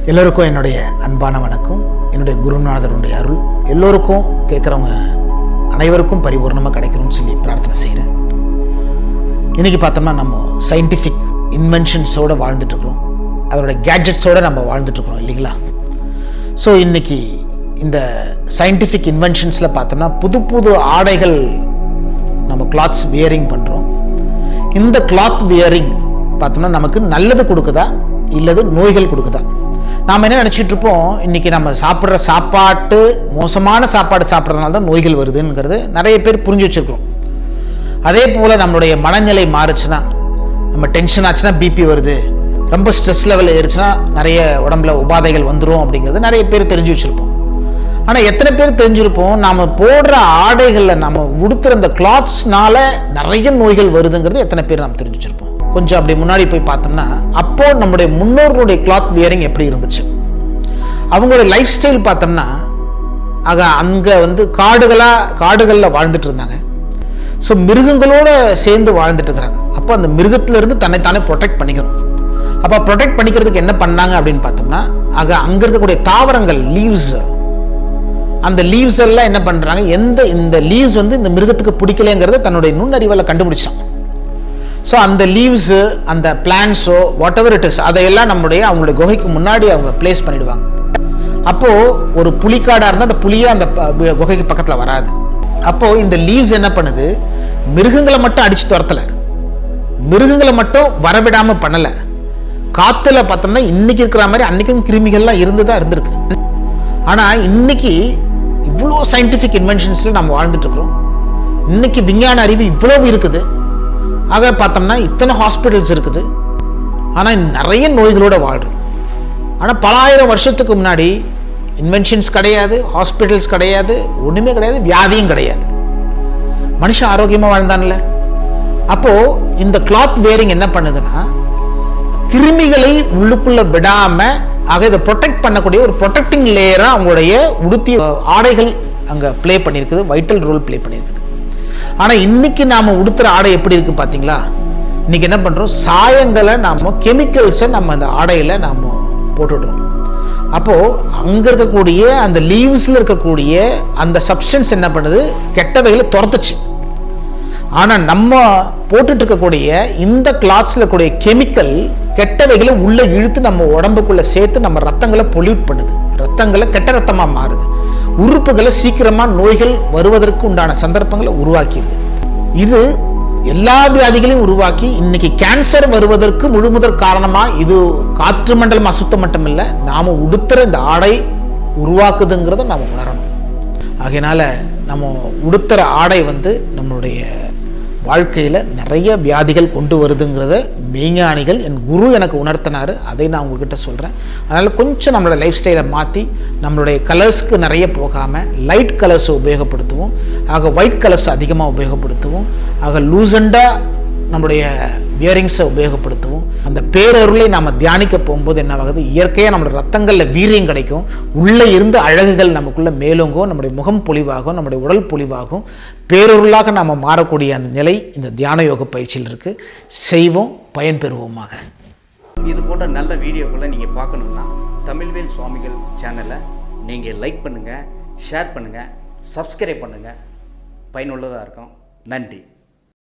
எல்லோருக்கும் என்னுடைய அன்பான வணக்கம். என்னுடைய குருநாதருடைய அருள் எல்லோருக்கும் கேட்குறவங்க அனைவருக்கும் பரிபூர்ணமாக கிடைக்கணும்னு சொல்லி பிரார்த்தனை செய்கிறேன். இன்றைக்கி பார்த்தோம்னா நம்ம சயின்டிஃபிக் இன்வென்ஷன்ஸோடு வாழ்ந்துட்டுருக்குறோம், அதோட கேட்ஜெட்ஸோடு நம்ம வாழ்ந்துட்டுருக்குறோம் இல்லைங்களா? ஸோ இன்றைக்கி இந்த சயின்டிஃபிக் இன்வென்ஷன்ஸில் பார்த்தோம்னா புது புது ஆடைகள் நம்ம கிளாத்ஸ் வியரிங் பண்ணுறோம். இந்த கிளாத் வியரிங் பார்த்தோம்னா நமக்கு நல்லது கொடுக்குதா இல்லது நோய்கள் கொடுக்குதா? நாம் என்ன நினச்சிட்டு இருப்போம், இன்றைக்கி நம்ம சாப்பிட்ற சாப்பாட்டு மோசமான சாப்பாடு சாப்பிட்றதுனால தான் நோய்கள் வருதுங்கிறது நிறைய பேர் புரிஞ்சு வச்சுருக்கிறோம். அதே போல் நம்மளுடைய மனநிலை மாறுச்சுன்னா, நம்ம டென்ஷன் ஆச்சுன்னா பிபி வருது, ரொம்ப ஸ்ட்ரெஸ் லெவல் ஏறிச்சுன்னா நிறைய உடம்புல உபாதைகள் வந்துடும் அப்படிங்கிறது நிறைய பேர் தெரிஞ்சு வச்சுருப்போம். ஆனால் எத்தனை பேர் தெரிஞ்சிருப்போம் நாம் போடுற ஆடைகளில் நம்ம உடுத்துற அந்த கிளாத்ஸ்னால நிறைய நோய்கள் வருதுங்கிறது எத்தனை பேர் நாம் தெரிஞ்சு வச்சுருப்போம்? கொஞ்சம் அப்படி முன்னாடி போய் பார்த்தோம்னா அப்போ நம்முடைய முன்னோர்களுடைய கிளாத் வியரிங் எப்படி இருந்துச்சு, அவங்களுடைய லைஃப் ஸ்டைல் பார்த்தோம்னா அங்கே காடுகளில் வாழ்ந்துட்டு இருந்தாங்க. ஸோ மிருகங்களோட சேர்ந்து வாழ்ந்துட்டு இருக்கிறாங்க. அப்போ அந்த மிருகத்திலிருந்து தன்னைத்தானே ப்ரொடெக்ட் பண்ணிக்கணும். அப்போ ப்ரொடெக்ட் பண்ணிக்கிறதுக்கு என்ன பண்ணாங்க அப்படின்னு பார்த்தோம்னா, அங்கே இருக்கக்கூடிய தாவரங்கள் லீவ்ஸ், அந்த லீவ்ஸ் எல்லாம் என்ன பண்ணுறாங்க, இந்த லீவ்ஸ் இந்த மிருகத்துக்கு பிடிக்கலைங்கிறத தன்னுடைய நுண்ணறிவில் கண்டுபிடிச்சான். ஸோ அந்த லீவ்ஸு, அந்த பிளான்ஸோ வாட் எவர் இட் இஸ், அதையெல்லாம் அவங்களுடைய குகைக்கு முன்னாடி அவங்க பிளேஸ் பண்ணிடுவாங்க. அப்போது ஒரு புலிக்காடாக இருந்தால் அந்த புலியே அந்த குகைக்கு பக்கத்தில் வராது. அப்போது இந்த லீவ்ஸ் என்ன பண்ணுது, மிருகங்களை மட்டும் அடித்து துரத்தலை, மிருகங்களை மட்டும் வரவிடாமல் பண்ணலை. காற்றுல பார்த்தோம்னா இன்னைக்கு இருக்கிற மாதிரி அன்னைக்கும் கிருமிகள்லாம் இருந்திருக்கு. ஆனால் இன்னைக்கு இவ்வளோ சயின்டிஃபிக் இன்வென்ஷன்ஸில் நம்ம வாழ்ந்துட்டு இருக்கிறோம். இன்னைக்கு விஞ்ஞான அறிவு இவ்வளவு இருக்குது. ஆக பார்த்தோம்னா இத்தனை ஹாஸ்பிட்டல்ஸ் இருக்குது. ஆனால் நிறைய நோய்களோட வாழ்றோம். ஆனால் பல ஆயிரம் வருஷத்துக்கு முன்னாடி இன்வென்ஷன்ஸ் கிடையாது, ஹாஸ்பிட்டல்ஸ் கிடையாது, ஒன்றுமே கிடையாது, வியாதியும் கிடையாது. மனுஷன் ஆரோக்கியமாக வாழ்ந்தான்ல. அப்போது இந்த கிளாத் வேரிங் என்ன பண்ணுதுன்னா, கிருமிகளை உள்ளுக்குள்ள விடாம இதை ப்ரொடெக்ட் பண்ணக்கூடிய ஒரு ப்ரொடெக்டிங் லேயரா அவங்களுடைய உடுத்திய ஆடைகள் அங்க பிளே பண்ணியிருக்குது, வைட்டல் ரோல் பிளே பண்ணியிருக்குது. ஆனா இன்னைக்கு நாம உடுத்துற ஆடை எப்படி இருக்கு பாத்தீங்களா? இன்னைக்கு என்ன பண்றோம், சாயங்களை நாம கெமிக்கல்ஸை நம்ம அந்த ஆடையில நாம போட்டுடுறோம். அப்போ அங்க இருக்கக்கூடிய அந்த லீவ்ஸ்ல இருக்கக்கூடிய அந்த சப்ஸ்டன்ஸ் என்ன பண்ணுது, கெட்டவைகளை துரத்துச்சு. ஆனா நம்ம போட்டுட்டு இருக்கக்கூடிய இந்த கிளாத்ஸ்ல இருக்கக்கூடிய கெமிக்கல் கெட்டவைகளை உள்ள இழுத்து நம்ம உடம்புக்குள்ள சேர்த்து நம்ம ரத்தங்களை பொல்யூட் பண்ணுது, ரத்தங்களை கெட்ட ரத்தமா மாறுது, உறுப்புகளை சீக்கிரமா நோய்கள் வருவதற்கு உண்டான சந்தர்ப்பங்களை உருவாக்கிடுது. இது எல்லா வியாதிகளையும் உருவாக்கி இன்னைக்கு கேன்சர் வருவதற்கு முழுமுதற் காரணமா இது காற்று மண்டலம் அசுத்தம் மட்டும் இல்லை, நாம உடுத்துற இந்த ஆடை உருவாக்குதுங்கிறத நாம உணரணும். ஆகையினால நம்ம உடுத்துற ஆடை நம்மளுடைய வாழ்க்கையில் நிறைய வியாதிகள் கொண்டு வருதுங்கிறத மெய்ஞானிகள் என் குரு எனக்கு உணர்த்தினார். அதை நான் உங்ககிட்ட சொல்கிறேன். அதனால் கொஞ்சம் நம்மளோட லைஃப் ஸ்டைலை மாற்றி நம்மளுடைய கலர்ஸ்க்கு நிறைய போகாமல் லைட் கலர்ஸை உபயோகப்படுத்துவோம். ஆக ஒயிட் கலர்ஸ் அதிகமாக உபயோகப்படுத்துவோம். ஆக லூசண்டாக நம்முடைய வியரிங்ஸை உபயோகப்படுத்துவோம். அந்த பேரருளை நாம் தியானிக்க போகும்போது என்ன ஆகுது, இயற்கையாக நம்மளோட ரத்தங்களில் வீரியம் கிடைக்கும், உள்ளே இருந்து அழகுகள் நமக்குள்ளே மேலோங்கும், நம்முடைய முகம் பொலிவாகும், நம்முடைய உடல் பொலிவாகும், பேரருளாக நாம் மாறக்கூடிய அந்த நிலை இந்த தியான யோக பயிற்சியில் இருக்குது. செய்வோம், பயன்பெறுவோமாக. இது போன்ற நல்ல வீடியோக்களை நீங்கள் பார்க்கணுன்னா தமிழ்வேல் சுவாமிகள் சேனலை நீங்கள் லைக் பண்ணுங்கள், ஷேர் பண்ணுங்கள், சப்ஸ்கிரைப் பண்ணுங்கள். பயனுள்ளதாக இருக்கும். நன்றி.